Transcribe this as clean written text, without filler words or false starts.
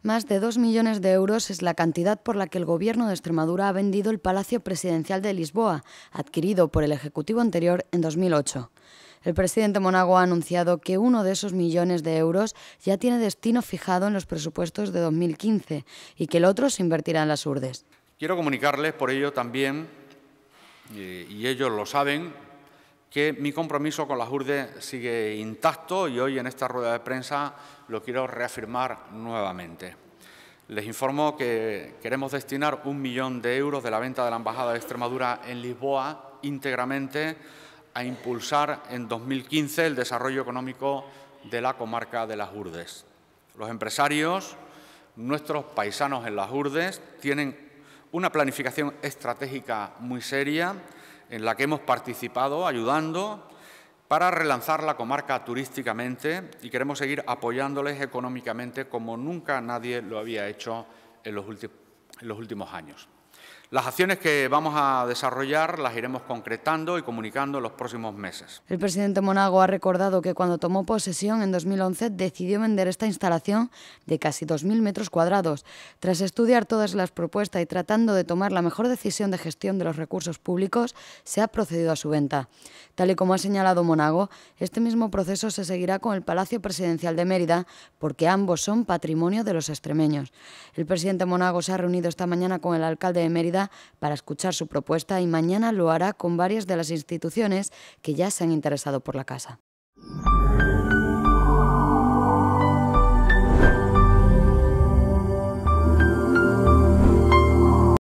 Más de 2 millones de euros es la cantidad por la que el Gobierno de Extremadura ha vendido el Palacio Presidencial de Lisboa, adquirido por el Ejecutivo anterior en 2008. El presidente Monago ha anunciado que uno de esos millones de euros ya tiene destino fijado en los presupuestos de 2015 y que el otro se invertirá en las Urdes. Quiero comunicarles por ello también, y ellos lo saben, que mi compromiso con las Urdes sigue intacto y hoy en esta rueda de prensa lo quiero reafirmar nuevamente. Les informo que queremos destinar 1 millón de euros de la venta de la Embajada de Extremadura en Lisboa íntegramente a impulsar en 2015 el desarrollo económico de la comarca de las Urdes. Los empresarios, nuestros paisanos en las Urdes, tienen una planificación estratégica muy seria en la que hemos participado ayudando para relanzar la comarca turísticamente y queremos seguir apoyándoles económicamente como nunca nadie lo había hecho en los últimos años. Las acciones que vamos a desarrollar las iremos concretando y comunicando en los próximos meses. El presidente Monago ha recordado que cuando tomó posesión en 2011 decidió vender esta instalación de casi 2.000 metros cuadrados. Tras estudiar todas las propuestas y tratando de tomar la mejor decisión de gestión de los recursos públicos, se ha procedido a su venta. Tal y como ha señalado Monago, este mismo proceso se seguirá con el Palacio Presidencial de Mérida porque ambos son patrimonio de los extremeños. El presidente Monago se ha reunido esta mañana con el alcalde de Mérida para escuchar su propuesta y mañana lo hará con varias de las instituciones que ya se han interesado por la casa.